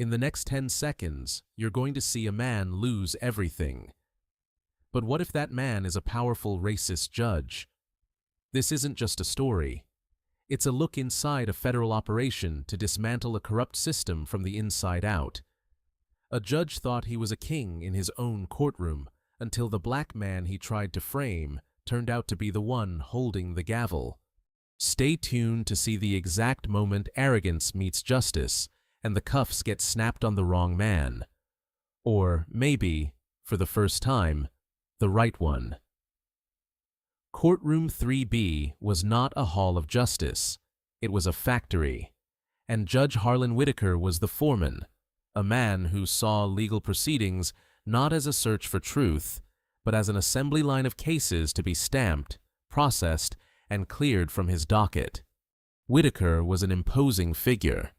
In the next 10 seconds, you're going to see a man lose everything. But what if that man is a powerful racist judge? This isn't just a story. It's a look inside a federal operation to dismantle a corrupt system from the inside out. A judge thought he was a king in his own courtroom until the black man he tried to frame turned out to be the one holding the gavel. Stay tuned to see the exact moment arrogance meets justice and the cuffs get snapped on the wrong man. Or maybe, for the first time, the right one. Courtroom 3B was not a hall of justice. It was a factory. And Judge Harlan Whitaker was the foreman, a man who saw legal proceedings not as a search for truth, but as an assembly line of cases to be stamped, processed, and cleared from his docket. Whitaker was an imposing figure.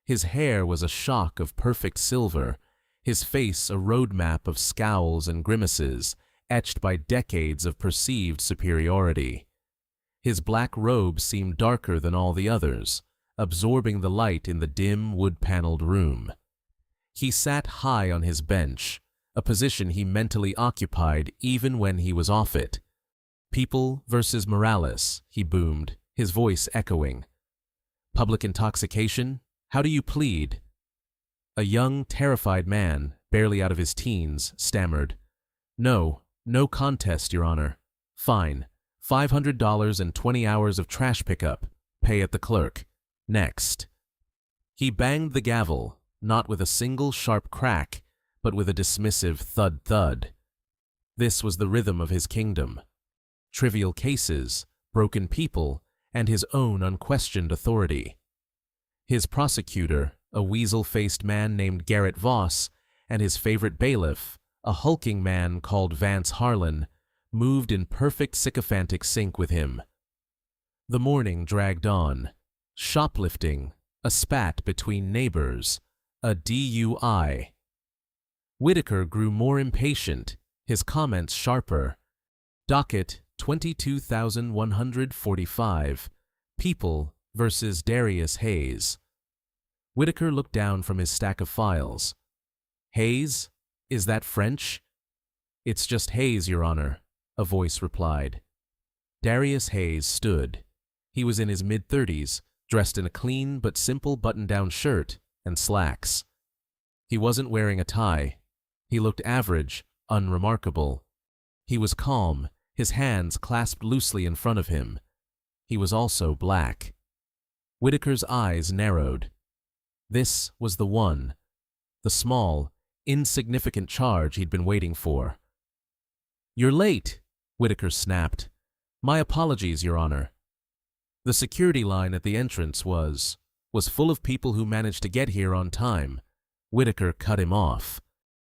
His hair was a shock of perfect silver, his face a roadmap of scowls and grimaces, etched by decades of perceived superiority. His black robe seemed darker than all the others, absorbing the light in the dim, wood-paneled room. He sat high on his bench, a position he mentally occupied even when he was off it. "People versus Morales," he boomed, his voice echoing. "Public intoxication? How do you plead?" A young, terrified man, barely out of his teens, stammered, No contest, Your Honor. Fine. $500 and 20 hours of trash pickup. Pay at the clerk. Next." He banged the gavel, not with a single sharp crack, but with a dismissive thud-thud. This was the rhythm of his kingdom. Trivial cases, broken people, and his own unquestioned authority. His prosecutor, a weasel-faced man named Garrett Voss, and his favorite bailiff, a hulking man called Vance Harlan, moved in perfect sycophantic sync with him. The morning dragged on. Shoplifting, a spat between neighbors, a DUI. Whitaker grew more impatient, his comments sharper. Docket 22,145. People versus Darius Hayes. Whitaker looked down from his stack of files. "Hayes? Is that French?" "It's just Hayes, Your Honor," a voice replied. Darius Hayes stood. He was in his mid-30s, dressed in a clean but simple button-down shirt and slacks. He wasn't wearing a tie. He looked average, unremarkable. He was calm, his hands clasped loosely in front of him. He was also black. Whitaker's eyes narrowed. This was the one, the small, insignificant charge he'd been waiting for. "You're late," Whitaker snapped. "My apologies, Your Honor." The security line at the entrance was full of people who managed to get here on time. Whitaker cut him off.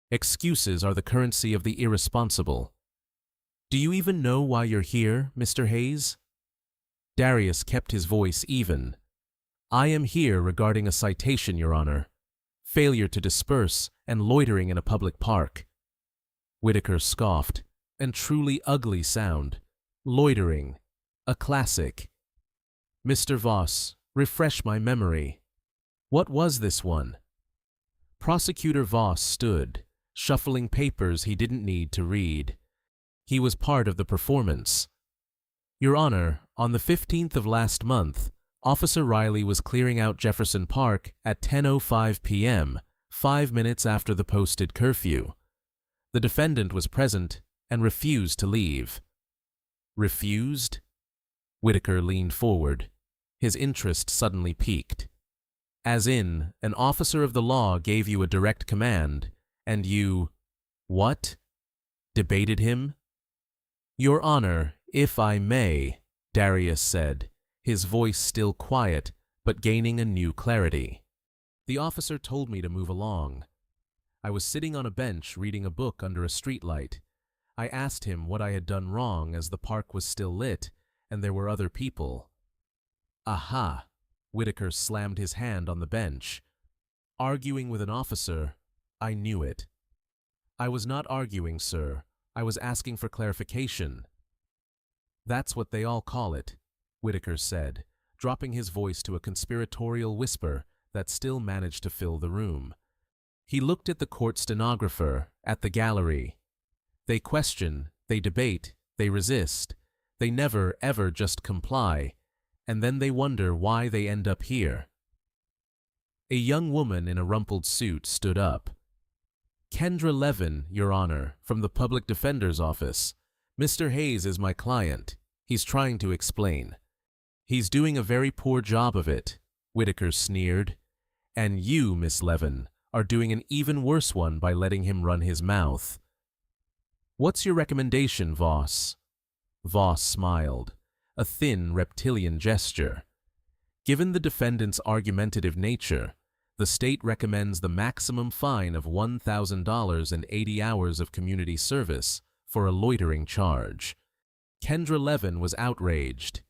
"Excuses are the currency of the irresponsible. Do you even know why you're here, Mr. Hayes?" Darius kept his voice even. "I am here regarding a citation, Your Honor. Failure to disperse and loitering in a public park." Whitaker scoffed. "And truly ugly sound. Loitering. A classic. Mr. Voss, refresh my memory. What was this one?" Prosecutor Voss stood, shuffling papers he didn't need to read. He was part of the performance. "Your Honor, on the 15th of last month, Officer Riley was clearing out Jefferson Park at 10:05 p.m., 5 minutes after the posted curfew. The defendant was present and refused to leave." "Refused?" Whitaker leaned forward. His interest suddenly piqued. "As in, an officer of the law gave you a direct command, and you—" "What?" "Debated him?" "Your Honor, if I may," Darius said, his voice still quiet, but gaining a new clarity. "The officer told me to move along. I was sitting on a bench reading a book under a streetlight. I asked him what I had done wrong as the park was still lit and there were other people." "Aha!" Whitaker slammed his hand on the bench. "Arguing with an officer? I knew it." "I was not arguing, sir. I was asking for clarification." "That's what they all call it," Whitaker said, dropping his voice to a conspiratorial whisper that still managed to fill the room. He looked at the court stenographer, at the gallery. They question, they debate, they resist. They never, ever just comply, and then they wonder why they end up here. A young woman in a rumpled suit stood up. "Kendra Levin, Your Honor, from the Public Defender's Office. Mr. Hayes is my client. He's trying to explain." "He's doing a very poor job of it," Whitaker sneered. "And you, Miss Levin, are doing an even worse one by letting him run his mouth." "What's your recommendation, Voss?" Voss smiled, a thin reptilian gesture. "Given the defendant's argumentative nature, the state recommends the maximum fine of $1,000 and 80 hours of community service for a loitering charge." Kendra Levin was outraged.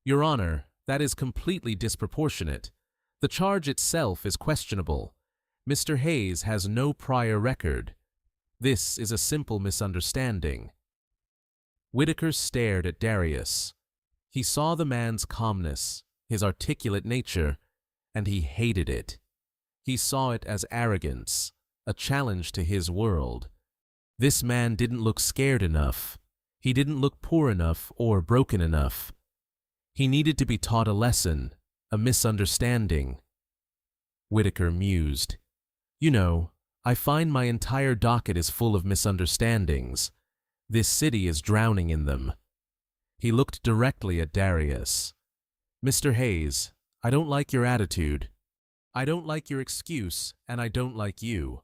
"Your Honor, that is completely disproportionate. The charge itself is questionable. Mr. Hayes has no prior record. This is a simple misunderstanding." Whitaker stared at Darius. He saw the man's calmness, his articulate nature, and he hated it. He saw it as arrogance, a challenge to his world. This man didn't look scared enough. He didn't look poor enough or broken enough. He needed to be taught a lesson, a misunderstanding. Whitaker mused. "You know, I find my entire docket is full of misunderstandings. This city is drowning in them." He looked directly at Darius. "Mr. Hayes, I don't like your attitude. I don't like your excuse, and I don't like you."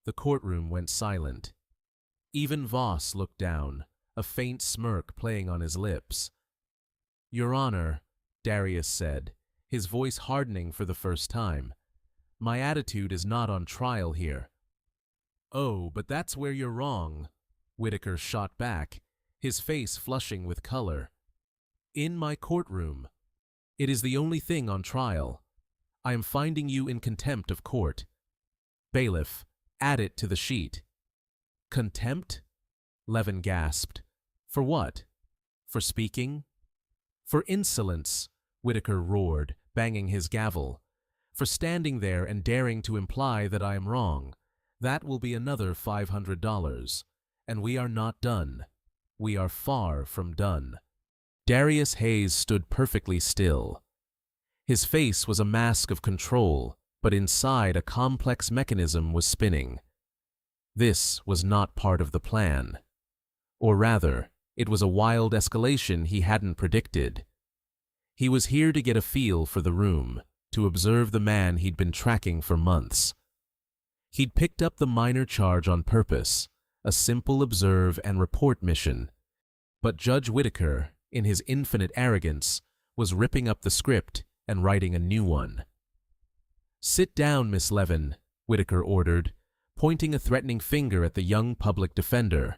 The courtroom went silent. Even Voss looked down, a faint smirk playing on his lips. "Your Honor," Darius said, his voice hardening for the first time, "my attitude is not on trial here." "Oh, but that's where you're wrong," Whitaker shot back, his face flushing with color. "In my courtroom. It is the only thing on trial. I am finding you in contempt of court. Bailiff, add it to the sheet." "Contempt?" Levin gasped. "For what? For speaking?" "For insolence," Whitaker roared, banging his gavel. "For standing there and daring to imply that I am wrong. That will be another $500. And we are not done. We are far from done." Darius Hayes stood perfectly still. His face was a mask of control, but inside a complex mechanism was spinning. This was not part of the plan. Or rather, it was a wild escalation he hadn't predicted. He was here to get a feel for the room, to observe the man he'd been tracking for months. He'd picked up the minor charge on purpose, a simple observe and report mission. But Judge Whitaker, in his infinite arrogance, was ripping up the script and writing a new one. "Sit down, Miss Levin," Whitaker ordered, pointing a threatening finger at the young public defender.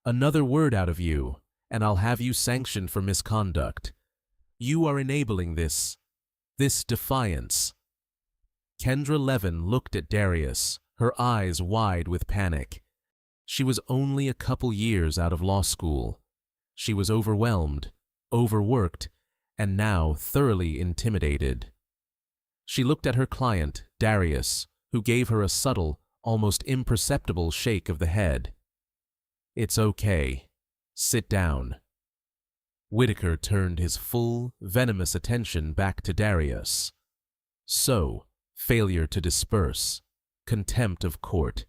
"Another word out of you, and I'll have you sanctioned for misconduct. You are enabling this defiance." Kendra Levin looked at Darius, her eyes wide with panic. She was only a couple years out of law school. She was overwhelmed, overworked, and now thoroughly intimidated. She looked at her client, Darius, who gave her a subtle, almost imperceptible shake of the head. "It's okay. Sit down." Whitaker turned his full, venomous attention back to Darius. "So, failure to disperse, contempt of court.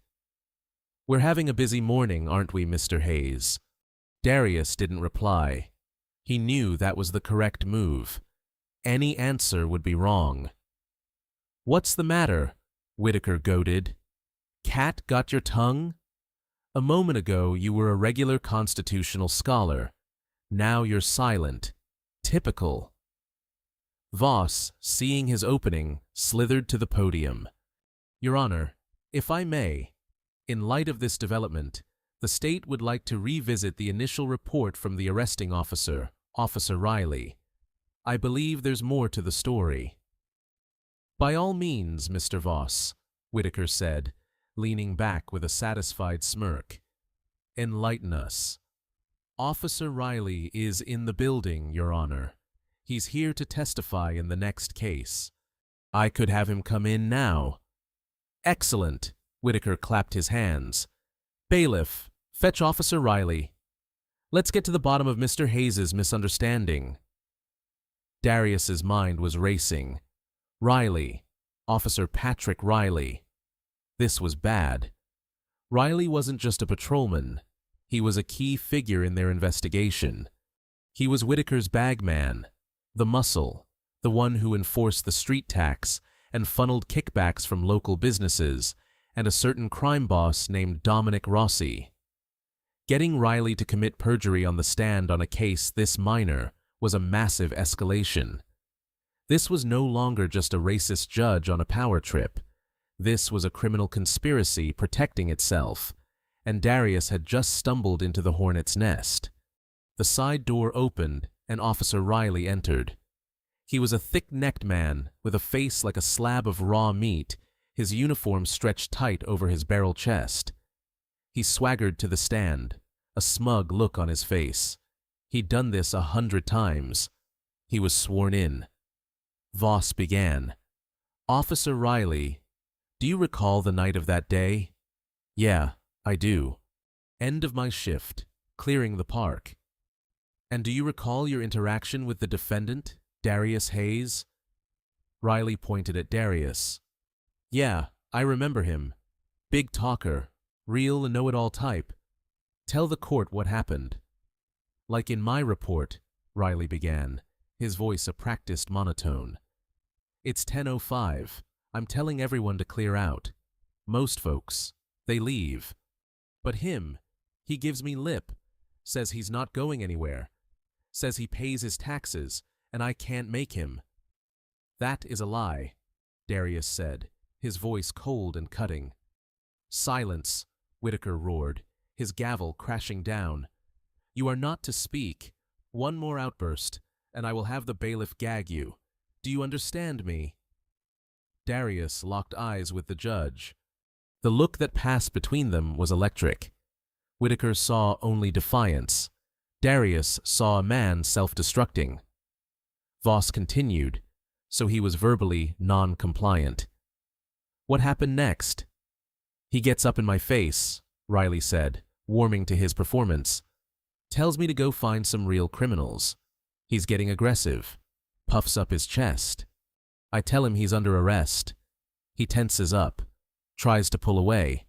We're having a busy morning, aren't we, Mr. Hayes?" Darius didn't reply. He knew that was the correct move. Any answer would be wrong. "What's the matter?" Whitaker goaded. "Cat got your tongue? A moment ago you were a regular constitutional scholar. Now you're silent. Typical." Voss, seeing his opening, slithered to the podium. "Your Honor, if I may, in light of this development, the state would like to revisit the initial report from the arresting officer, Officer Riley. I believe there's more to the story." "By all means, Mr. Voss," Whitaker said, leaning back with a satisfied smirk. "Enlighten us." "Officer Riley is in the building, Your Honor. He's here to testify in the next case. I could have him come in now." Excellent, Whitaker clapped his hands. Bailiff, fetch Officer Riley. Let's get to the bottom of Mr. Hayes's misunderstanding. Darius's mind was racing. Riley, Officer Patrick Riley. This was bad. Riley wasn't just a patrolman. He was a key figure in their investigation. He was Whitaker's bagman, the muscle, the one who enforced the street tax and funneled kickbacks from local businesses, and a certain crime boss named Dominic Rossi. Getting Riley to commit perjury on the stand on a case this minor was a massive escalation. This was no longer just a racist judge on a power trip. This was a criminal conspiracy protecting itself, and Darius had just stumbled into the hornet's nest. The side door opened, and Officer Riley entered. He was a thick-necked man with a face like a slab of raw meat, his uniform stretched tight over his barrel chest. He swaggered to the stand, a smug look on his face. He'd done this 100 times. He was sworn in. Voss began. Officer Riley, do you recall the night of that day? Yeah, I do. End of my shift, clearing the park. And do you recall your interaction with the defendant, Darius Hayes? Riley pointed at Darius. Yeah, I remember him. Big talker, real know-it-all type. Tell the court what happened. Like in my report, Riley began, his voice a practiced monotone. It's 10:05. I'm telling everyone to clear out. Most folks, they leave. But him, he gives me lip, says he's not going anywhere, says he pays his taxes, and I can't make him. That is a lie, Darius said, his voice cold and cutting. Silence, Whitaker roared, his gavel crashing down. You are not to speak. One more outburst, and I will have the bailiff gag you. Do you understand me? Darius locked eyes with the judge. The look that passed between them was electric. Whitaker saw only defiance. Darius saw a man self-destructing. Voss continued, so he was verbally non-compliant. What happened next? He gets up in my face, Riley said, warming to his performance. Tells me to go find some real criminals. He's getting aggressive. Puffs up his chest. I tell him he's under arrest. He tenses up, tries to pull away.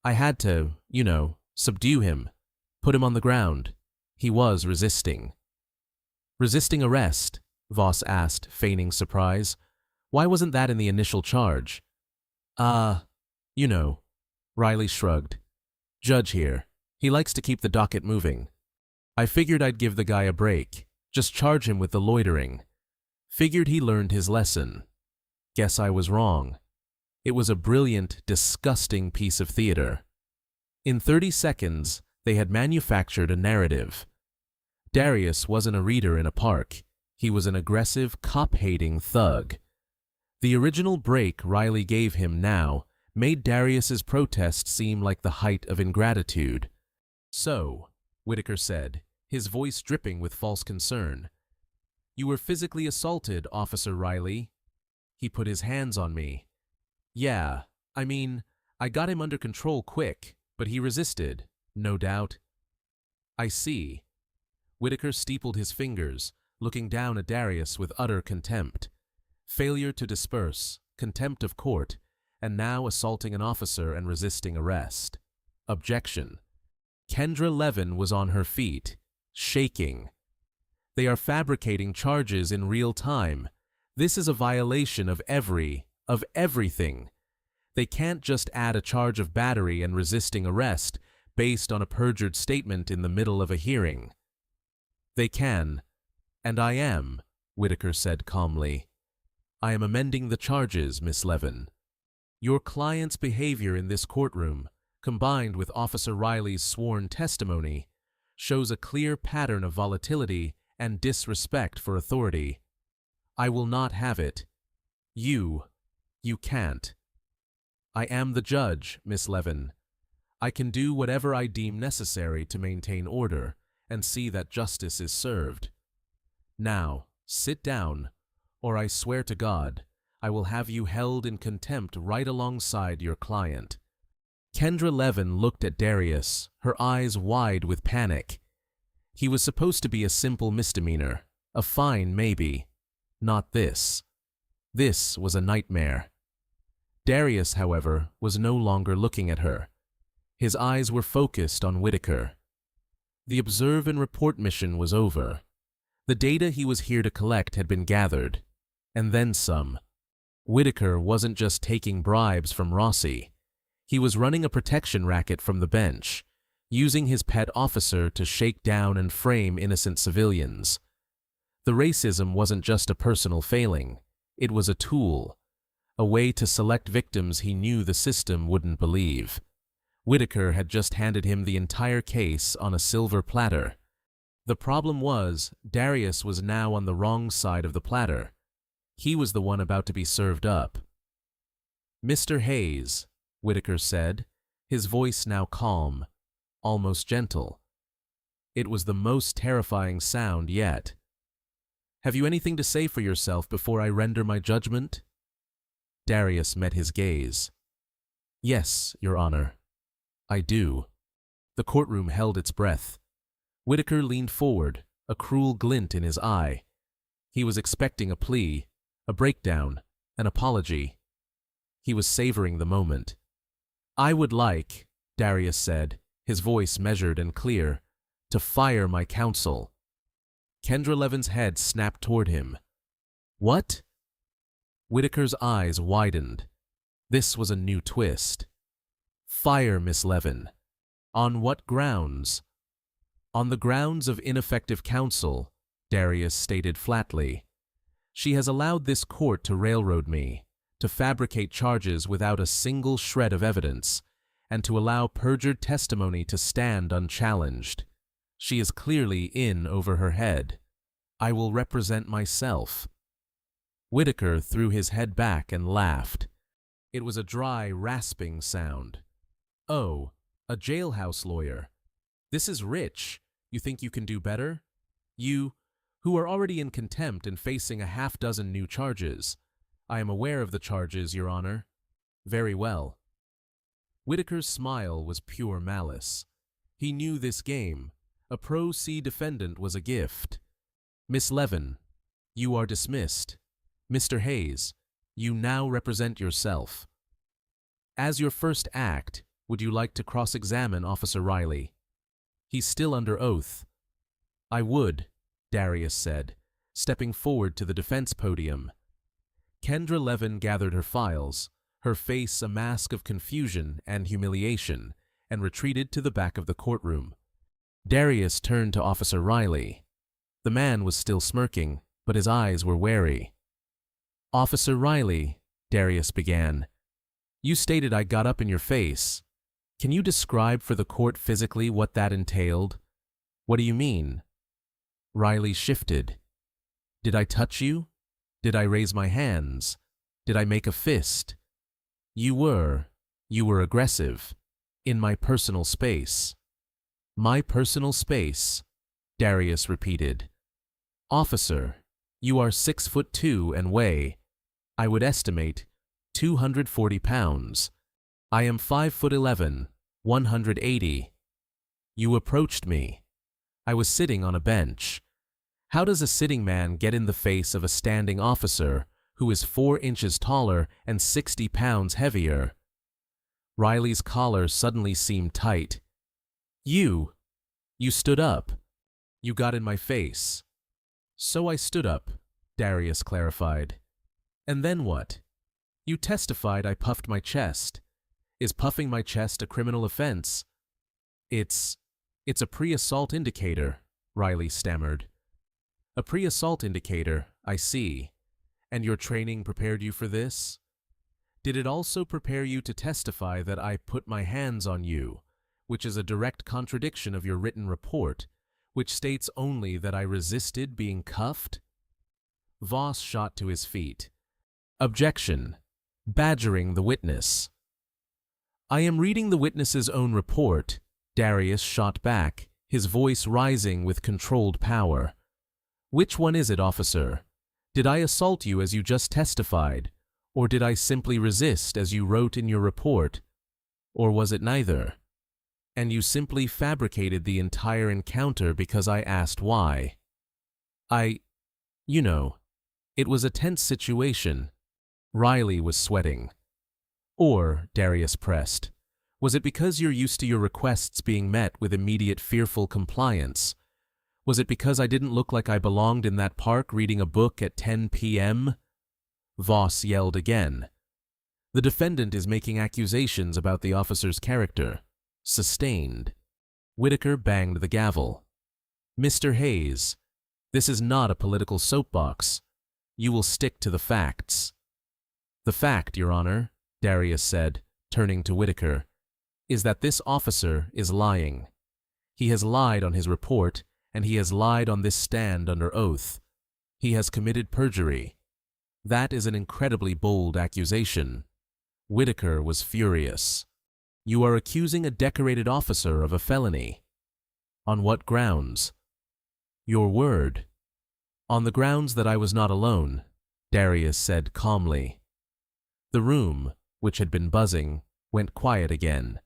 I had to, subdue him, put him on the ground. He was resisting. Resisting arrest? Voss asked, feigning surprise. Why wasn't that in the initial charge? Riley shrugged. Judge here. He likes to keep the docket moving. I figured I'd give the guy a break, just charge him with the loitering. Figured he learned his lesson. Guess I was wrong. It was a brilliant, disgusting piece of theater. In 30 seconds, they had manufactured a narrative. Darius wasn't a reader in a park. He was an aggressive, cop-hating thug. The original break Riley gave him now made Darius's protest seem like the height of ingratitude. So, Whitaker said, his voice dripping with false concern. You were physically assaulted, Officer Riley. He put his hands on me. Yeah, I got him under control quick, but he resisted, no doubt. I see. Whitaker steepled his fingers, looking down at Darius with utter contempt. Failure to disperse, contempt of court, and now assaulting an officer and resisting arrest. Objection. Kendra Levin was on her feet, shaking. They are fabricating charges in real time. This is a violation of everything. They can't just add a charge of battery and resisting arrest based on a perjured statement in the middle of a hearing. They can, and I am, Whitaker said calmly. I am amending the charges, Miss Levin. Your client's behavior in this courtroom, combined with Officer Riley's sworn testimony, shows a clear pattern of volatility and disrespect for authority. I will not have it. You can't. I am the judge, Miss Levin. I can do whatever I deem necessary to maintain order and see that justice is served. Now, sit down, or I swear to God, I will have you held in contempt right alongside your client." Kendra Levin looked at Darius, her eyes wide with panic. He was supposed to be a simple misdemeanor, a fine maybe. Not this. This was a nightmare. Darius, however, was no longer looking at her. His eyes were focused on Whitaker. The observe and report mission was over. The data he was here to collect had been gathered, and then some. Whitaker wasn't just taking bribes from Rossi. He was running a protection racket from the bench, using his pet officer to shake down and frame innocent civilians. The racism wasn't just a personal failing. It was a tool, a way to select victims he knew the system wouldn't believe. Whitaker had just handed him the entire case on a silver platter. The problem was, Darius was now on the wrong side of the platter. He was the one about to be served up. "Mr. Hayes," Whitaker said, his voice now calm, almost gentle. It was the most terrifying sound yet. "Have you anything to say for yourself before I render my judgment?" Darius met his gaze. "Yes, Your Honor. I do." The courtroom held its breath. Whitaker leaned forward, a cruel glint in his eye. He was expecting a plea, a breakdown, an apology. He was savoring the moment. "I would like," Darius said, his voice measured and clear, "to fire my counsel." Kendra Levin's head snapped toward him. "What?" Whitaker's eyes widened. This was a new twist. "Fire Miss Levin. On what grounds?" "On the grounds of ineffective counsel," Darius stated flatly. "She has allowed this court to railroad me, to fabricate charges without a single shred of evidence, and to allow perjured testimony to stand unchallenged. She is clearly in over her head. I will represent myself." Whitaker threw his head back and laughed. It was a dry, rasping sound. "Oh, a jailhouse lawyer. This is rich. You think you can do better? You, who are already in contempt and facing a half-dozen new charges. I am aware of the charges, Your Honor." "Very well." Whitaker's smile was pure malice. He knew this game. A pro se defendant was a gift. "Miss Levin, you are dismissed. Mr. Hayes, you now represent yourself. As your first act, would you like to cross-examine Officer Riley? He's still under oath." "I would," Darius said, stepping forward to the defense podium. Kendra Levin gathered her files, her face a mask of confusion and humiliation, and retreated to the back of the courtroom. Darius turned to Officer Riley. The man was still smirking, but his eyes were wary. "Officer Riley," Darius began, "you stated I got up in your face. Can you describe for the court physically what that entailed? What do you mean?" Riley shifted. "Did I touch you? Did I raise my hands? Did I make a fist? You were aggressive. In my personal space." "My personal space," Darius repeated. "Officer, you are 6'2" and weigh, I would estimate, 240 pounds. I am 5'11", 180. You approached me. I was sitting on a bench. How does a sitting man get in the face of a standing officer who is 4 inches taller and 60 pounds heavier?" Riley's collar suddenly seemed tight. You stood up. You got in my face." "So I stood up," Darius clarified. "And then what? You testified I puffed my chest. Is puffing my chest a criminal offense?" It's a pre-assault indicator," Riley stammered. "A pre-assault indicator, I see. And your training prepared you for this? Did it also prepare you to testify that I put my hands on you, which is a direct contradiction of your written report, which states only that I resisted being cuffed?" Voss shot to his feet. "Objection. Badgering the witness." "I am reading the witness's own report," Darius shot back, his voice rising with controlled power. "Which one is it, officer? Did I assault you as you just testified, Or did I simply resist as you wrote in your report? Or was it neither? And you simply fabricated the entire encounter because I asked why? You know, it was a tense situation. Riley was sweating. Or, Darius pressed, was it because you're used to your requests being met with immediate fearful compliance? Was it because I didn't look like I belonged in that park reading a book at 10 p.m.? Voss yelled again. The defendant is making accusations about the officer's character. Sustained. Whitaker banged the gavel. Mr. Hayes, this is not a political soapbox. You will stick to the facts. The fact, Your Honor, Darius said, turning to Whitaker, is that this officer is lying. He has lied on his report, and he has lied on this stand under oath. He has committed perjury. That is an incredibly bold accusation. Whitaker was furious. You are accusing a decorated officer of a felony. On what grounds? Your word. On the grounds that I was not alone, Darius said calmly. The room, which had been buzzing, went quiet again.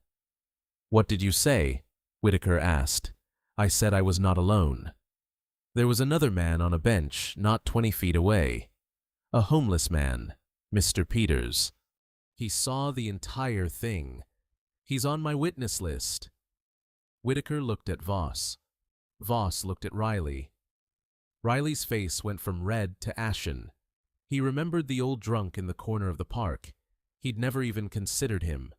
What did you say? Whitaker asked. I said I was not alone. There was another man on a bench not 20 feet away. A homeless man, Mr. Peters. He saw the entire thing. He's on my witness list. Whitaker looked at Voss. Voss looked at Riley. Riley's face went from red to ashen. He remembered the old drunk in the corner of the park. He'd never even considered him.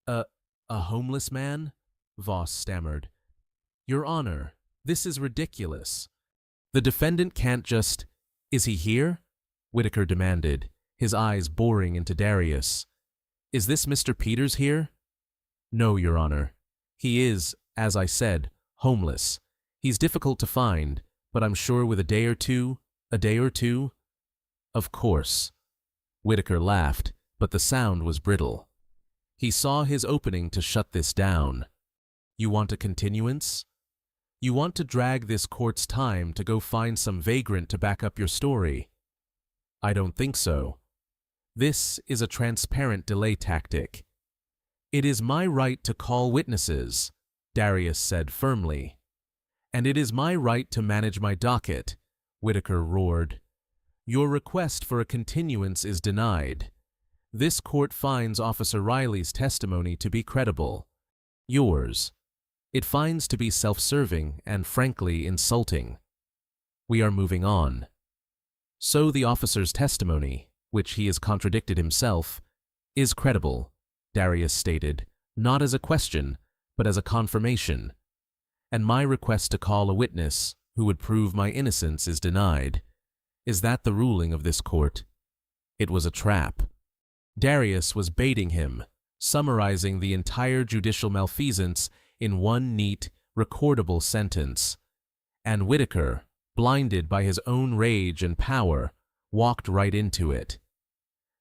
A homeless man? Voss stammered. Your Honor, this is ridiculous. The defendant can't just— Is he here? Whitaker demanded, his eyes boring into Darius. Is this Mr. Peters here? No, Your Honor. He is, as I said, homeless. He's difficult to find, but I'm sure with a day or two. Of course. Whitaker laughed, but the sound was brittle. He saw his opening to shut this down. You want a continuance? You want to drag this court's time to go find some vagrant to back up your story? I don't think so. This is a transparent delay tactic. It is my right to call witnesses, Darius said firmly. And it is my right to manage my docket, Whitaker roared. Your request for a continuance is denied. This court finds Officer Riley's testimony to be credible. Yours. It finds to be self-serving and frankly insulting. We are moving on. So the officer's testimony, which he has contradicted himself, is credible, Darius stated, not as a question, but as a confirmation. And my request to call a witness who would prove my innocence is denied. Is that the ruling of this court? It was a trap. Darius was baiting him, summarizing the entire judicial malfeasance in one neat, recordable sentence. And Whitaker, blinded by his own rage and power, walked right into it.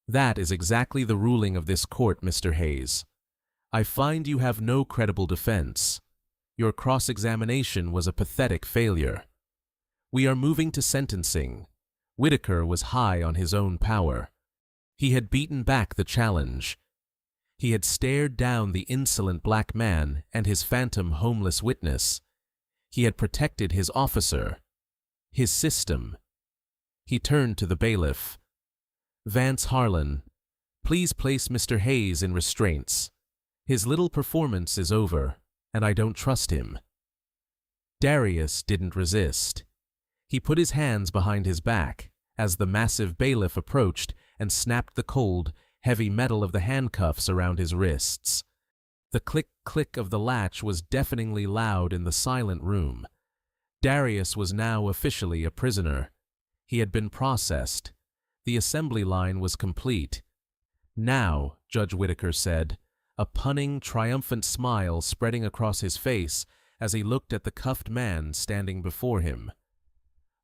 That is exactly the ruling of this court, Mr. Hayes. I find you have no credible defense. Your cross-examination was a pathetic failure. We are moving to sentencing. Whitaker was high on his own power. He had beaten back the challenge. He had stared down the insolent black man and his phantom homeless witness. He had protected his officer, his system. He turned to the bailiff. Vance Harlan, please place Mr. Hayes in restraints. His little performance is over, and I don't trust him. Darius didn't resist. He put his hands behind his back as the massive bailiff approached and snapped the cold, heavy metal of the handcuffs around his wrists. The click-click of the latch was deafeningly loud in the silent room. Darius was now officially a prisoner. He had been processed. The assembly line was complete. Now, Judge Whitaker said, a punning, triumphant smile spreading across his face as he looked at the cuffed man standing before him.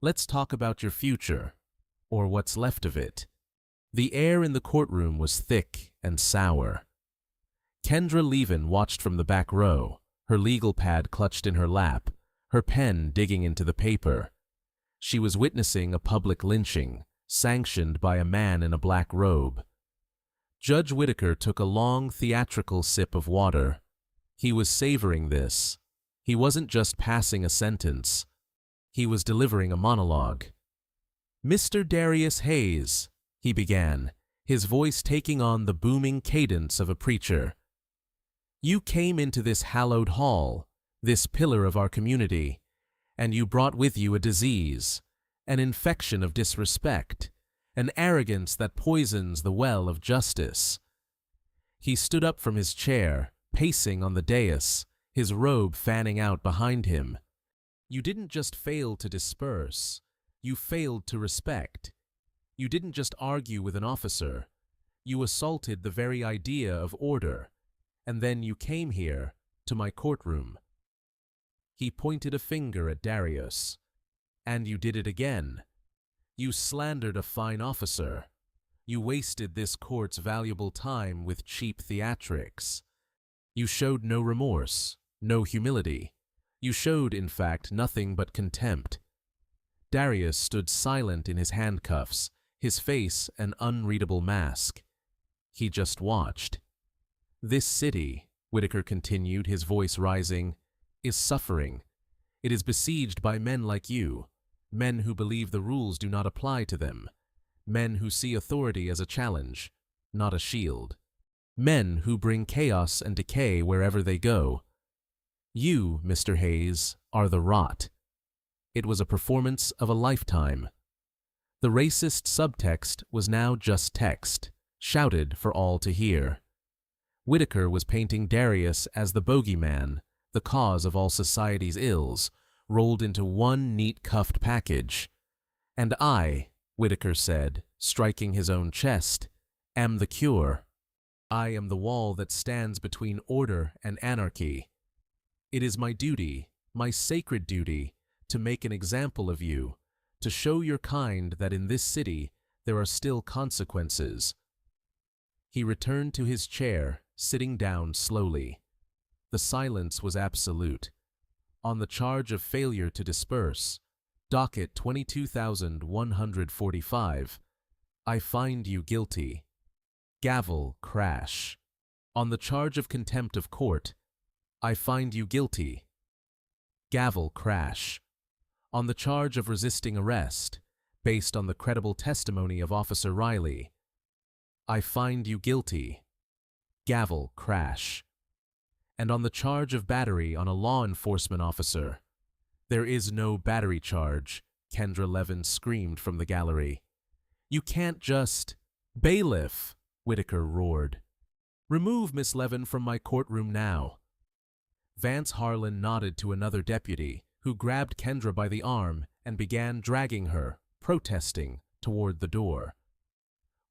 Let's talk about your future, or what's left of it. The air in the courtroom was thick and sour. Kendra Levin watched from the back row, her legal pad clutched in her lap, her pen digging into the paper. She was witnessing a public lynching, sanctioned by a man in a black robe. Judge Whitaker took a long, theatrical sip of water. He was savoring this. He wasn't just passing a sentence. He was delivering a monologue. "Mr. Darius Hayes," he began, his voice taking on the booming cadence of a preacher. "You came into this hallowed hall, this pillar of our community, and you brought with you a disease, an infection of disrespect, an arrogance that poisons the well of justice." He stood up from his chair, pacing on the dais, his robe fanning out behind him. "You didn't just fail to disperse, you failed to respect. You didn't just argue with an officer, you assaulted the very idea of order, and then you came here, to my courtroom." He pointed a finger at Darius. "And you did it again. You slandered a fine officer. You wasted this court's valuable time with cheap theatrics. You showed no remorse, no humility. You showed, in fact, nothing but contempt." Darius stood silent in his handcuffs, his face an unreadable mask. He just watched. "This city," Whitaker continued, his voice rising, "is suffering. It is besieged by men like you, men who believe the rules do not apply to them, men who see authority as a challenge, not a shield, men who bring chaos and decay wherever they go. You, Mr. Hayes, are the rot." It was a performance of a lifetime. The racist subtext was now just text, shouted for all to hear. Whitaker was painting Darius as the bogeyman, the cause of all society's ills, rolled into one neat cuffed package. "And I," Whitaker said, striking his own chest, "am the cure. I am the wall that stands between order and anarchy. It is my duty, my sacred duty, to make an example of you, to show your kind that in this city there are still consequences." He returned to his chair, sitting down slowly. The silence was absolute. On the charge of failure to disperse, docket 22,145, "I find you guilty." Gavel crash. On the charge of contempt of court, "I find you guilty." Gavel crash. On the charge of resisting arrest, based on the credible testimony of Officer Riley, "I find you guilty." Gavel crash. And on the charge of battery on a law enforcement officer, "There is no battery charge," Kendra Levin screamed from the gallery. "You can't just—" "Bailiff!" Whitaker roared. "Remove Miss Levin from my courtroom now." Vance Harlan nodded to another deputy, who grabbed Kendra by the arm and began dragging her, protesting, toward the door.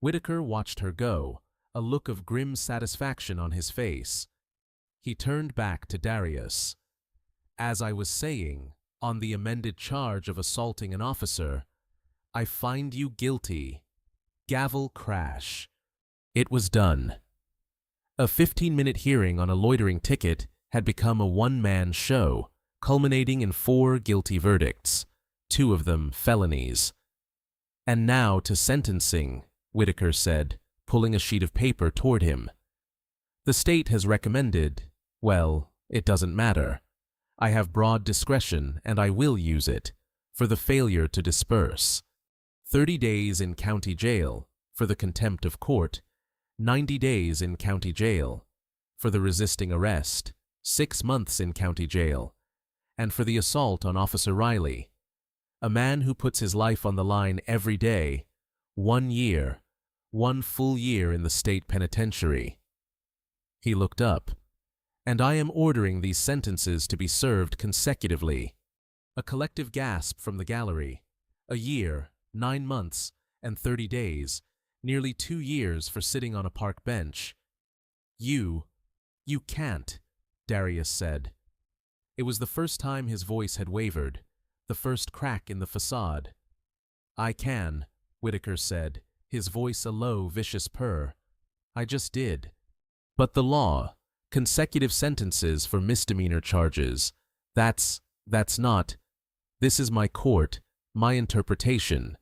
Whitaker watched her go, a look of grim satisfaction on his face. He turned back to Darius. "As I was saying, on the amended charge of assaulting an officer, I find you guilty." Gavel crash. It was done. A 15-minute hearing on a loitering ticket had become a one-man show, culminating in 4 guilty verdicts, 2 of them felonies. "And now to sentencing," Whitaker said, pulling a sheet of paper toward him. "The state has recommended, well, it doesn't matter. I have broad discretion, and I will use it, for the failure to disperse. 30 days in county jail for the contempt of court, 90 days in county jail. For the resisting arrest, 6 months in county jail. And for the assault on Officer Riley, a man who puts his life on the line every day, 1 year, 1 full year in the state penitentiary." He looked up. "And I am ordering these sentences to be served consecutively." A collective gasp from the gallery. A year, 9 months, and 30 days, nearly 2 years for sitting on a park bench. You can't," Darius said. It was the first time his voice had wavered, the first crack in the facade. "I can," Whitaker said, his voice a low, vicious purr. "I just did." "But the law, consecutive sentences for misdemeanor charges, that's not. This is my court, my interpretation.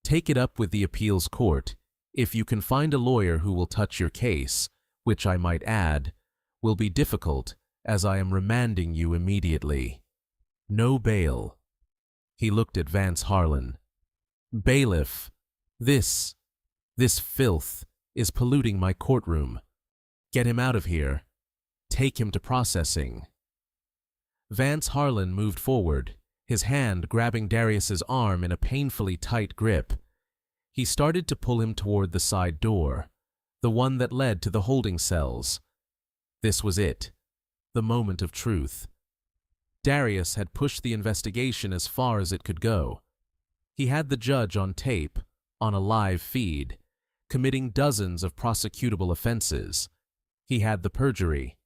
Take it up with the appeals court. If you can find a lawyer who will touch your case, which I might add, will be difficult, as I am remanding you immediately. No bail." He looked at Vance Harlan. "Bailiff, this filth is polluting my courtroom. Get him out of here. Take him to processing." Vance Harlan moved forward, his hand grabbing Darius's arm in a painfully tight grip. He started to pull him toward the side door, the one that led to the holding cells. This was it, the moment of truth. Darius had pushed the investigation as far as it could go. He had the judge on tape, on a live feed, committing dozens of prosecutable offenses. He had the perjury.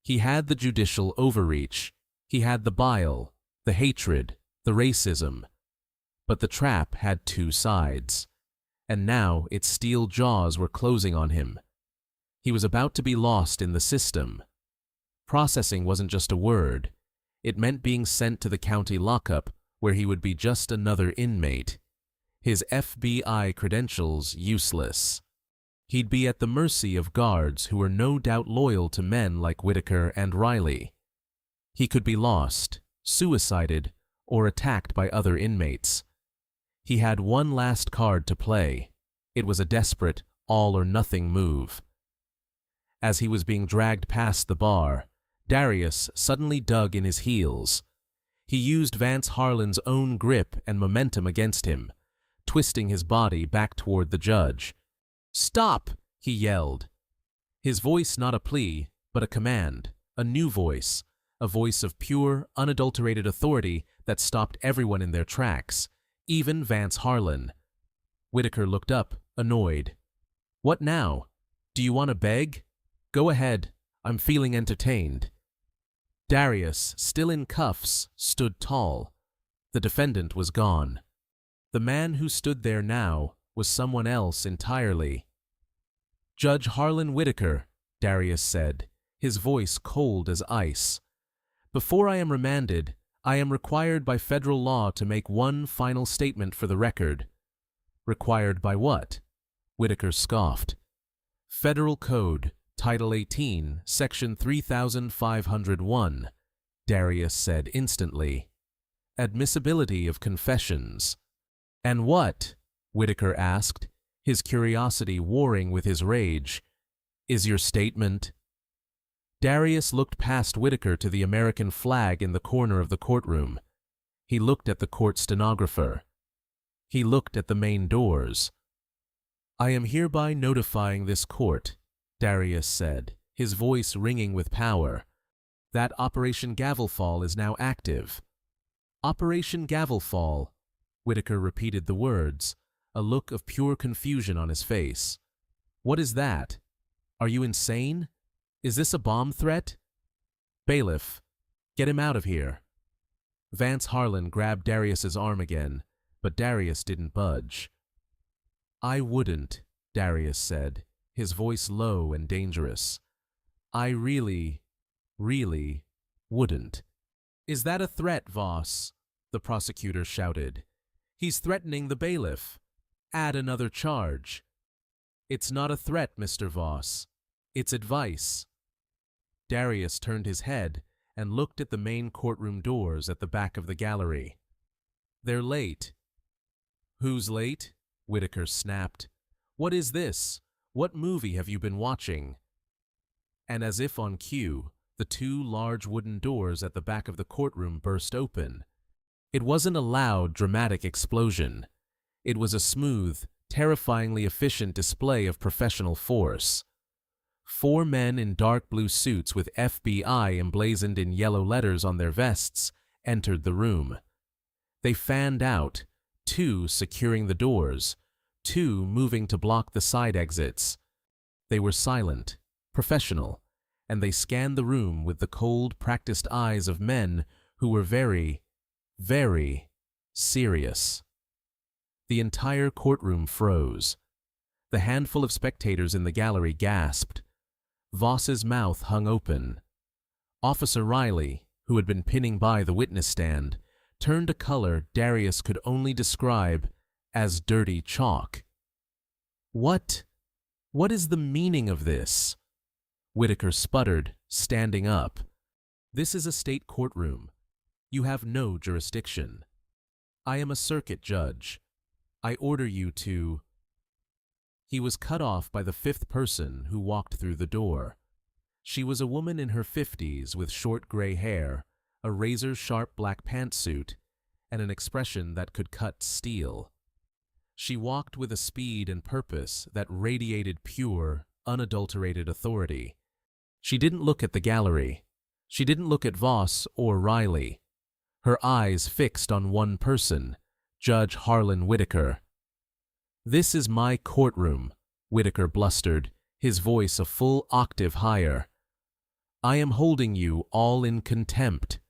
He had the judicial overreach. He had the bile, the hatred, the racism. But the trap had two sides, and now its steel jaws were closing on him. He was about to be lost in the system. Processing wasn't just a word. It meant being sent to the county lockup, where he would be just another inmate. His FBI credentials useless. He'd be at the mercy of guards who were no doubt loyal to men like Whitaker and Riley. He could be lost, suicided, or attacked by other inmates. He had one last card to play. It was a desperate, all-or-nothing move. As he was being dragged past the bar, Darius suddenly dug in his heels. He used Vance Harlan's own grip and momentum against him, twisting his body back toward the judge. "Stop!" he yelled. His voice not a plea, but a command, a new voice, a voice of pure, unadulterated authority that stopped everyone in their tracks, even Vance Harlan. Whitaker looked up, annoyed. "What now? Do you want to beg? Go ahead. I'm feeling entertained." Darius, still in cuffs, stood tall. The defendant was gone. The man who stood there now was someone else entirely. "Judge Harlan Whitaker," Darius said, his voice cold as ice. "Before I am remanded, I am required by federal law to make one final statement for the record." "Required by what?" Whitaker scoffed. "Federal Code, Title 18, Section 3501, Darius said instantly. "Admissibility of confessions." "And what?" Whitaker asked, his curiosity warring with his rage. "Is your statement?" Darius looked past Whitaker to the American flag in the corner of the courtroom. He looked at the court stenographer. He looked at the main doors. "I am hereby notifying this court," Darius said, his voice ringing with power, "that Operation Gavel Fall is now active." "Operation Gavel Fall," Whitaker repeated the words, a look of pure confusion on his face. "What is that? Are you insane? Is this a bomb threat?" "Bailiff, get him out of here." Vance Harlan grabbed Darius's arm again, but Darius didn't budge. "I wouldn't," Darius said, his voice low and dangerous. "I really wouldn't." "Is that a threat, Voss?" the prosecutor shouted. "He's threatening the bailiff. Add another charge." "It's not a threat, Mr. Voss. It's advice." Darius turned his head and looked at the main courtroom doors at the back of the gallery. "They're late." "Who's late?" Whitaker snapped. "What is this? What movie have you been watching?" And as if on cue, the two large wooden doors at the back of the courtroom burst open. It wasn't a loud, dramatic explosion. It was a smooth, terrifyingly efficient display of professional force. 4 men in dark blue suits with FBI emblazoned in yellow letters on their vests entered the room. They fanned out, 2 securing the doors, 2 moving to block the side exits. They were silent, professional, and they scanned the room with the cold, practiced eyes of men who were very, very serious. The entire courtroom froze. The handful of spectators in the gallery gasped. Voss's mouth hung open. Officer Riley, who had been pinning by the witness stand, turned a color Darius could only describe as dirty chalk. What is the meaning of this? Whitaker sputtered, standing up. This is a state courtroom. You have no jurisdiction. I am a circuit judge. I order you to... He was cut off by the fifth person who walked through the door. She was a woman in her 50s with short gray hair, a razor-sharp black pantsuit, and an expression that could cut steel. She walked with a speed and purpose that radiated pure, unadulterated authority. She didn't look at the gallery. She didn't look at Voss or Riley. Her eyes fixed on one person, Judge Harlan Whitaker. "This is my courtroom," Whitaker blustered, his voice a full octave higher. "I am holding you all in contempt."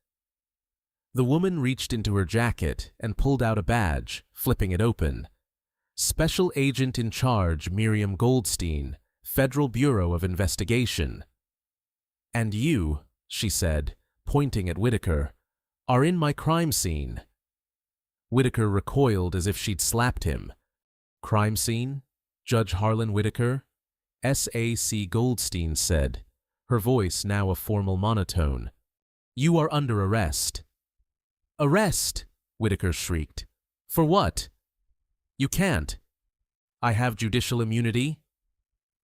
The woman reached into her jacket and pulled out a badge, flipping it open. "Special Agent in Charge Miriam Goldstein, Federal Bureau of Investigation." "And you," she said, pointing at Whitaker, "are in my crime scene." Whitaker recoiled as if she'd slapped him. "Crime scene? Judge Harlan Whitaker?" S.A.C. Goldstein said, her voice now a formal monotone. "You are under arrest." "Arrest?" Whitaker shrieked. "For what?" "You can't." "I have judicial immunity."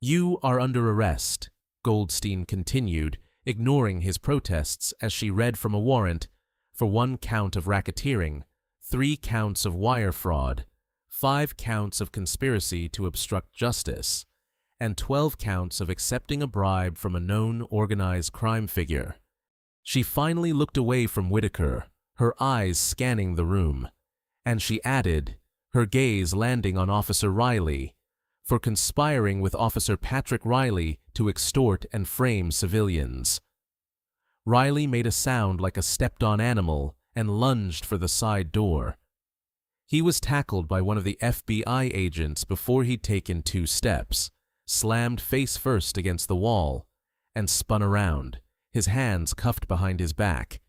"You are under arrest," Goldstein continued, ignoring his protests as she read from a warrant for 1 count of racketeering, 3 counts of wire fraud, 5 counts of conspiracy to obstruct justice, and 12 counts of accepting a bribe from a known organized crime figure. She finally looked away from Whitaker, her eyes scanning the room, and she added, her gaze landing on Officer Riley, for conspiring with Officer Patrick Riley to extort and frame civilians. Riley made a sound like a stepped-on animal and lunged for the side door. He was tackled by one of the FBI agents before he'd taken 2 steps, slammed face first against the wall, and spun around, his hands cuffed behind his back.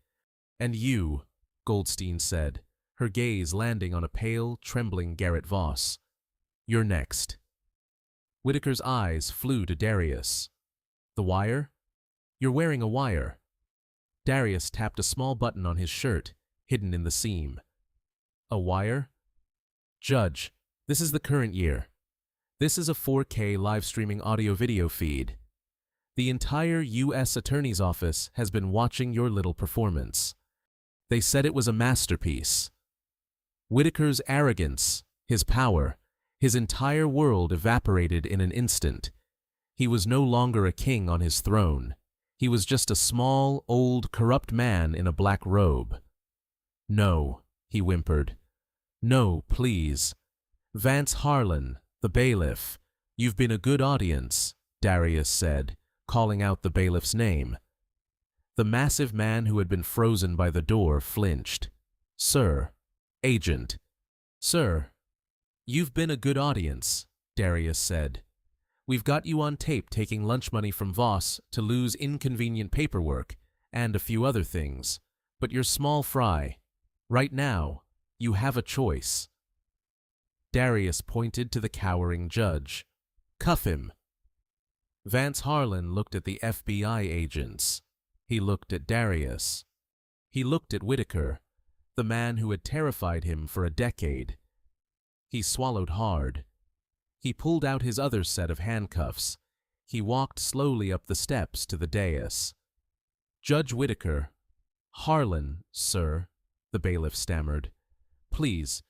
"And you," Goldstein said, her gaze landing on a pale, trembling Garrett Voss. "You're next." Whitaker's eyes flew to Darius. "The wire? You're wearing a wire." Darius tapped a small button on his shirt, hidden in the seam. "A wire?" "Judge, this is the current year. This is a 4K live-streaming audio-video feed. The entire U.S. Attorney's Office has been watching your little performance. They said it was a masterpiece." Whitaker's arrogance, his power, his entire world evaporated in an instant. He was no longer a king on his throne. He was just a small, old, corrupt man in a black robe. "No," he whimpered. "No, please. Vance Harlan, the bailiff. You've been a good audience," Darius said, calling out the bailiff's name. The massive man who had been frozen by the door flinched. "Sir." "Agent." "Sir." "You've been a good audience," Darius said. "We've got you on tape taking lunch money from Voss to lose inconvenient paperwork and a few other things, but you're small fry. Right now, you have a choice." Darius pointed to the cowering judge. "Cuff him." Vance Harlan looked at the FBI agents. He looked at Darius. He looked at Whitaker, the man who had terrified him for a decade. He swallowed hard. He pulled out his other set of handcuffs. He walked slowly up the steps to the dais. "Judge Whitaker." "Harlan, sir," the bailiff stammered. Please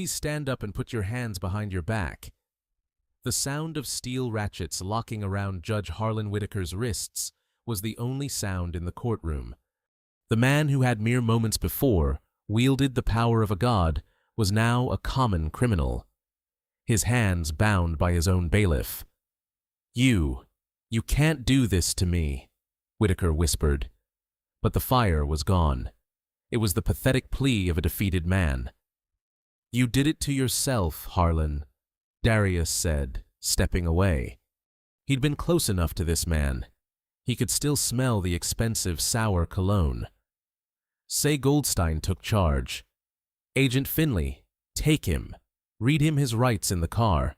stand up and put your hands behind your back." The sound of steel ratchets locking around Judge Harlan Whitaker's wrists was the only sound in the courtroom. The man who had mere moments before wielded the power of a god was now a common criminal, his hands bound by his own bailiff. You can't do this to me," Whitaker whispered. But the fire was gone. It was the pathetic plea of a defeated man. "You did it to yourself, Harlan," Darius said, stepping away. He'd been close enough to this man. He could still smell the expensive sour cologne. "Say Goldstein took charge. Agent Finley, take him," Read him his rights in the car.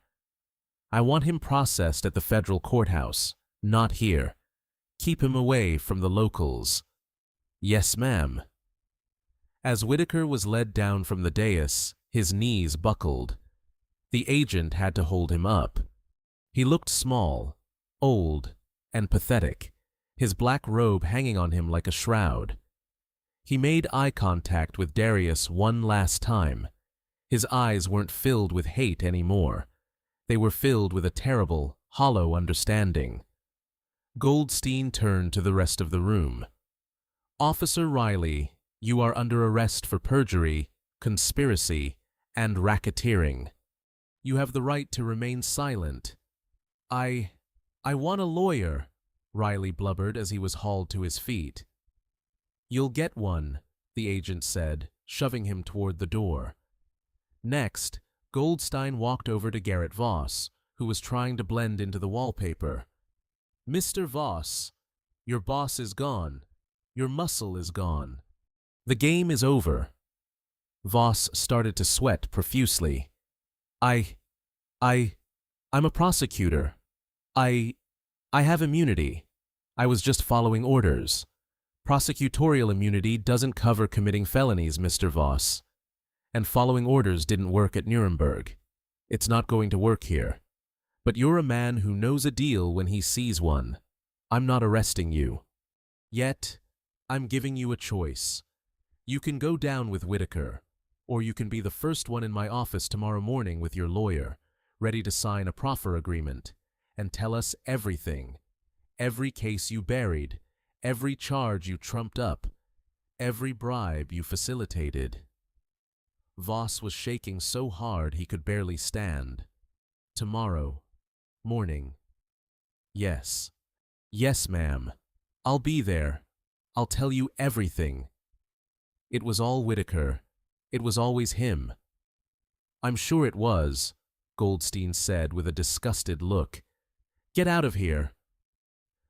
I want him processed at the federal courthouse, not here. Keep him away from the locals." "Yes, ma'am." As Whitaker was led down from the dais, his knees buckled. The agent had to hold him up. He looked small, old, and pathetic, his black robe hanging on him like a shroud. He made eye contact with Darius one last time. His eyes weren't filled with hate anymore. They were filled with a terrible, hollow understanding. Goldstein turned to the rest of the room. "Officer Riley, you are under arrest for perjury, conspiracy, and racketeering. You have the right to remain silent." I want a lawyer," Riley blubbered as he was hauled to his feet. "You'll get one," the agent said, shoving him toward the door. Next, Goldstein walked over to Garrett Voss, who was trying to blend into the wallpaper. "Mr. Voss, your boss is gone. Your muscle is gone. The game is over." Voss started to sweat profusely. I'm a prosecutor. I have immunity. I was just following orders. Prosecutorial immunity doesn't cover committing felonies, Mr. Voss. And following orders didn't work at Nuremberg. It's not going to work here. But you're a man who knows a deal when he sees one. I'm not arresting you. Yet, I'm giving you a choice. You can go down with Whitaker, or you can be the first one in my office tomorrow morning with your lawyer, ready to sign a proffer agreement, and tell us everything. Every case you buried, every charge you trumped up, every bribe you facilitated. Voss was shaking so hard he could barely stand. Tomorrow morning. Yes. Yes, ma'am. I'll be there. I'll tell you everything. It was all Whitaker. It was always him. I'm sure it was, Goldstein said with a disgusted look. Get out of here.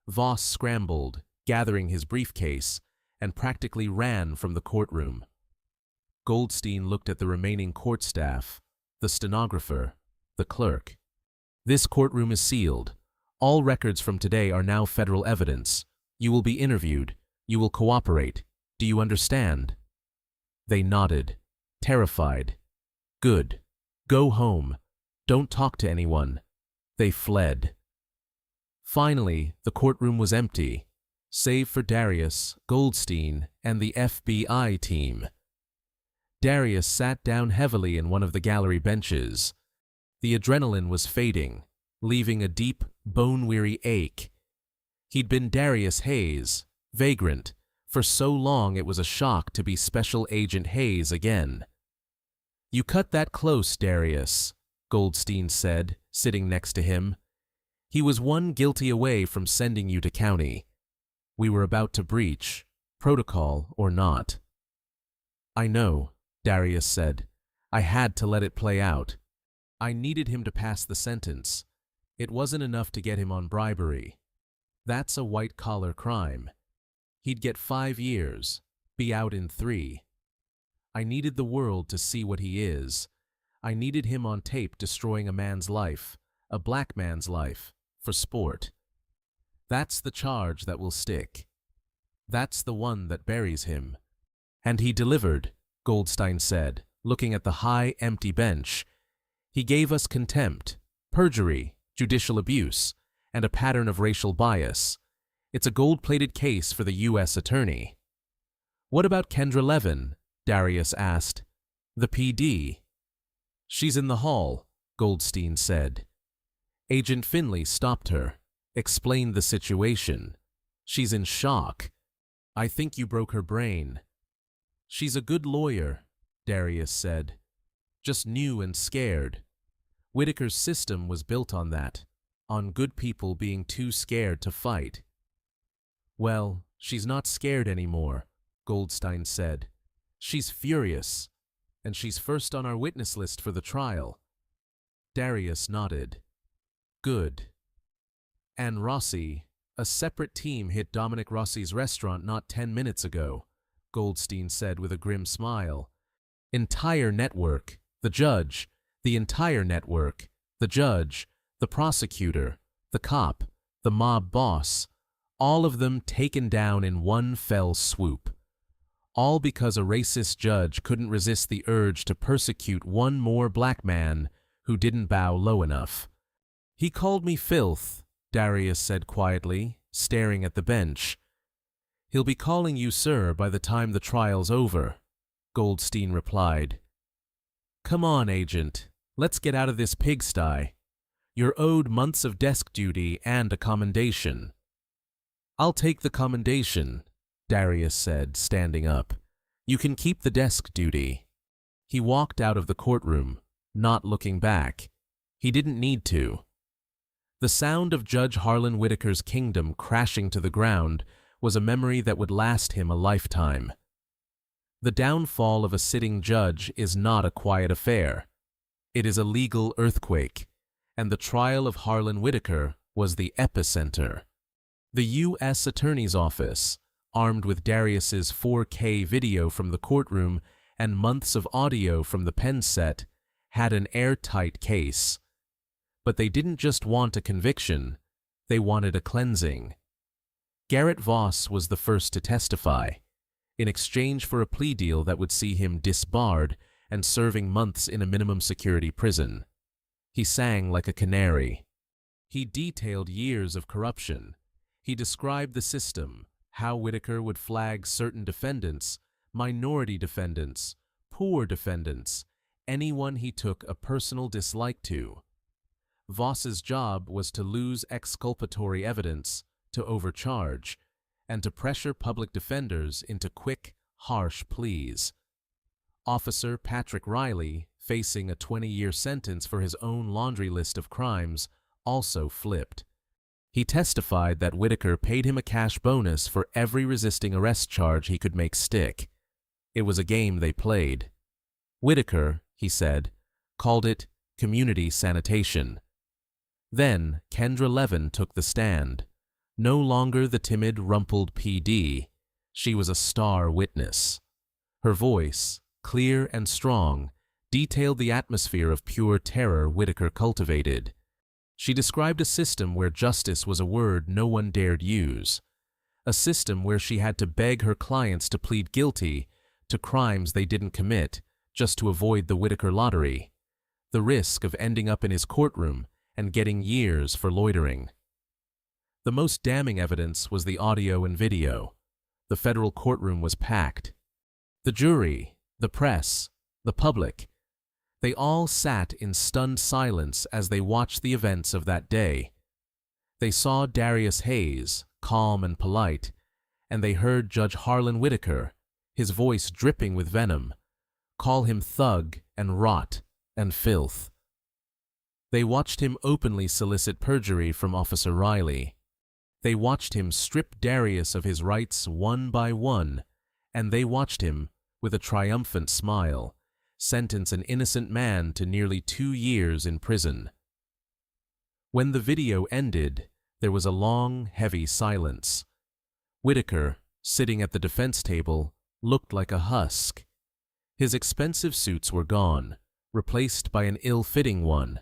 Voss scrambled, gathering his briefcase, and practically ran from the courtroom. Goldstein looked at the remaining court staff, the stenographer, the clerk. This courtroom is sealed. All records from today are now federal evidence. You will be interviewed. You will cooperate. Do you understand? They nodded, terrified. Good. Go home. Don't talk to anyone. They fled. Finally, the courtroom was empty, save for Darius, Goldstein, and the FBI team. Darius sat down heavily in one of the gallery benches. The adrenaline was fading, leaving a deep, bone-weary ache. He'd been Darius Hayes, vagrant. For so long it was a shock to be Special Agent Hayes again. You cut that close, Darius, Goldstein said, sitting next to him. He was one guilty away from sending you to county. We were about to breach, protocol or not. I know, Darius said. I had to let it play out. I needed him to pass the sentence. It wasn't enough to get him on bribery. That's a white-collar crime. He'd get 5 years, be out in 3. I needed the world to see what he is. I needed him on tape destroying a man's life, a black man's life, for sport. That's the charge that will stick. That's the one that buries him. And he delivered, Goldstein said, looking at the high, empty bench. He gave us contempt, perjury, judicial abuse, and a pattern of racial bias. It's a gold-plated case for the U.S. attorney. What about Kendra Levin? Darius asked. The PD. She's in the hall, Goldstein said. Agent Finley stopped her, explained the situation. She's in shock. I think you broke her brain. She's a good lawyer, Darius said. Just new and scared. Whitaker's system was built on that, on good people being too scared to fight. Well, she's not scared anymore, Goldstein said. She's furious, and she's first on our witness list for the trial. Darius nodded. Good. And Rossi, a separate team hit Dominic Rossi's restaurant not 10 minutes ago, Goldstein said with a grim smile. Entire network, the judge, The entire network, the judge, the prosecutor, the cop, the mob boss, all of them taken down in one fell swoop. All because a racist judge couldn't resist the urge to persecute one more black man who didn't bow low enough. "He called me filth," Darius said quietly, staring at the bench. "He'll be calling you sir by the time the trial's over," Goldstein replied. "Come on, agent. Let's get out of this pigsty. You're owed months of desk duty and a commendation." "I'll take the commendation," Darius said, standing up. "You can keep the desk duty." He walked out of the courtroom, not looking back. He didn't need to. The sound of Judge Harlan Whitaker's kingdom crashing to the ground was a memory that would last him a lifetime. The downfall of a sitting judge is not a quiet affair. It is a legal earthquake, and the trial of Harlan Whitaker was the epicenter. The U.S. Attorney's Office, armed with Darius's 4K video from the courtroom and months of audio from the pen set, had an airtight case. But they didn't just want a conviction, they wanted a cleansing. Garrett Voss was the first to testify, in exchange for a plea deal that would see him disbarred and serving months in a minimum security prison. He sang like a canary. He detailed years of corruption. He described the system, how Whitaker would flag certain defendants, minority defendants, poor defendants, anyone he took a personal dislike to. Voss's job was to lose exculpatory evidence, to overcharge, and to pressure public defenders into quick, harsh pleas. Officer Patrick Riley, facing a 20-year sentence for his own laundry list of crimes, also flipped. He testified that Whitaker paid him a cash bonus for every resisting arrest charge he could make stick. It was a game they played. Whitaker, he said, called it community sanitation. Then Kendra Levin took the stand. No longer the timid, rumpled PD. She was a star witness. Her voice, clear and strong, detailed the atmosphere of pure terror Whitaker cultivated. She described a system where justice was a word no one dared use, a system where she had to beg her clients to plead guilty to crimes they didn't commit just to avoid the Whitaker lottery, the risk of ending up in his courtroom and getting years for loitering. The most damning evidence was the audio and video. The federal courtroom was packed. The jury, the press, the public, they all sat in stunned silence as they watched the events of that day. They saw Darius Hayes, calm and polite, and they heard Judge Harlan Whitaker, his voice dripping with venom, call him thug and rot and filth. They watched him openly solicit perjury from Officer Riley. They watched him strip Darius of his rights one by one, and they watched him, with a triumphant smile, sentence an innocent man to nearly 2 years in prison. When the video ended, there was a long, heavy silence. Whitaker, sitting at the defense table, looked like a husk. His expensive suits were gone, replaced by an ill-fitting one.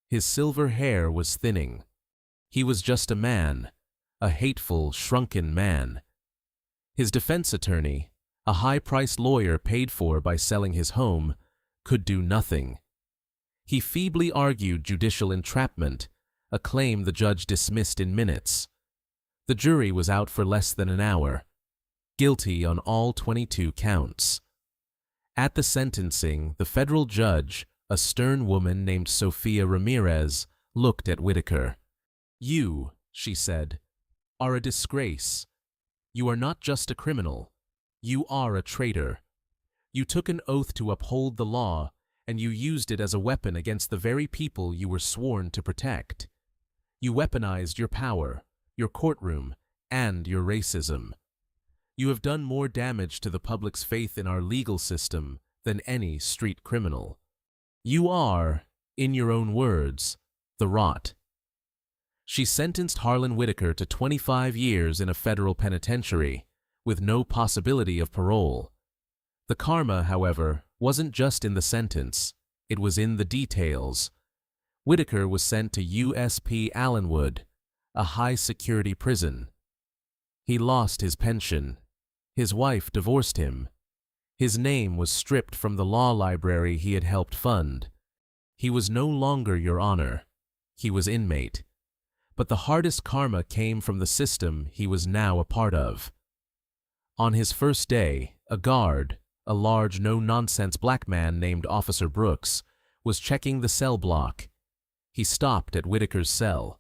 His silver hair was thinning. He was just a man, a hateful, shrunken man. His defense attorney, a high-priced lawyer paid for by selling his home, could do nothing. He feebly argued judicial entrapment, a claim the judge dismissed in minutes. The jury was out for less than an hour, guilty on all 22 counts. At the sentencing, the federal judge, a stern woman named Sophia Ramirez, looked at Whitaker. "You," she said, "are a disgrace. You are not just a criminal. You are a traitor. You took an oath to uphold the law, and you used it as a weapon against the very people you were sworn to protect. You weaponized your power, your courtroom, and your racism. You have done more damage to the public's faith in our legal system than any street criminal. You are, in your own words, the rot." She sentenced Harlan Whitaker to 25 years in a federal penitentiary, with no possibility of parole. The karma, however, wasn't just in the sentence, It was in the details. Whitaker was sent to USP Allenwood, a high-security prison. He lost his pension. His wife divorced him. His name was stripped from the law library he had helped fund. He was no longer Your Honor. He was inmate. But the hardest karma came from the system he was now a part of. On his first day, a guard, a large no-nonsense black man named Officer Brooks, was checking the cell block. He stopped at Whitaker's cell.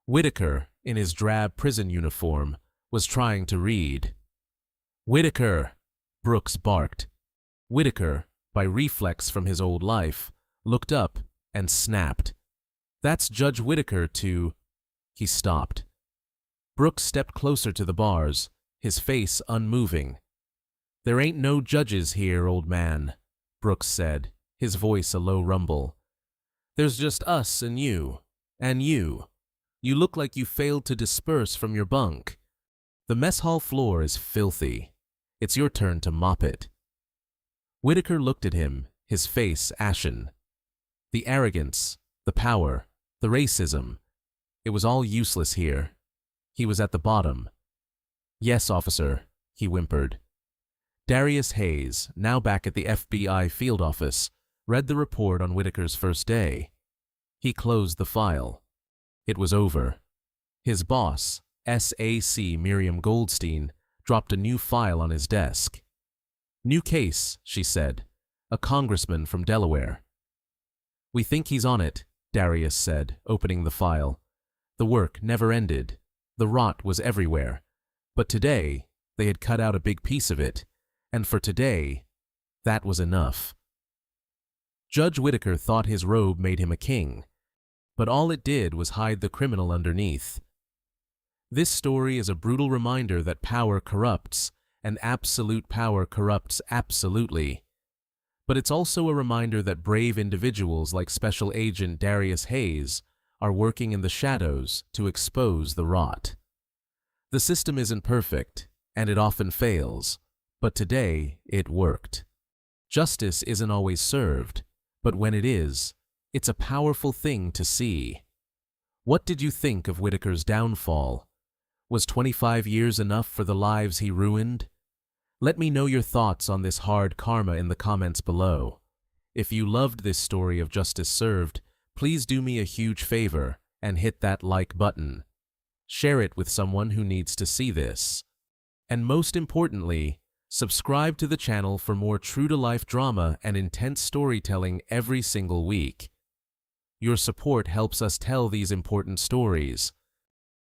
Whitaker, in his drab prison uniform, was trying to read. "Whitaker!" Brooks barked. Whitaker, by reflex from his old life, looked up and snapped. "That's Judge Whitaker to—" He stopped. Brooks stepped closer to the bars, his face unmoving. "There ain't no judges here, old man," Brooks said, his voice a low rumble. "There's just us and you. And you. You look like you failed to disperse from your bunk. The mess hall floor is filthy. It's your turn to mop it." Whitaker looked at him, his face ashen. The arrogance, the power, the racism. It was all useless here. He was at the bottom. "Yes, officer," he whimpered. Darius Hayes, now back at the FBI field office, read the report on Whitaker's first day. He closed the file. It was over. His boss, SAC Miriam Goldstein, dropped a new file on his desk. "New case," she said. "A congressman from Delaware." "We think he's on it," Darius said, opening the file. The work never ended. The rot was everywhere. But today, they had cut out a big piece of it. And for today, that was enough. Judge Whitaker thought his robe made him a king. But all it did was hide the criminal underneath. This story is a brutal reminder that power corrupts, and absolute power corrupts absolutely. But it's also a reminder that brave individuals like Special Agent Darius Hayes are working in the shadows to expose the rot. The system isn't perfect, and it often fails, but today it worked. Justice isn't always served, but when it is, it's a powerful thing to see. What did you think of Whitaker's downfall? Was 25 years enough for the lives he ruined? Let me know your thoughts on this hard karma in the comments below. If you loved this story of justice served, please do me a huge favor and hit that like button. Share it with someone who needs to see this. And most importantly, subscribe to the channel for more true-to-life drama and intense storytelling every single week. Your support helps us tell these important stories.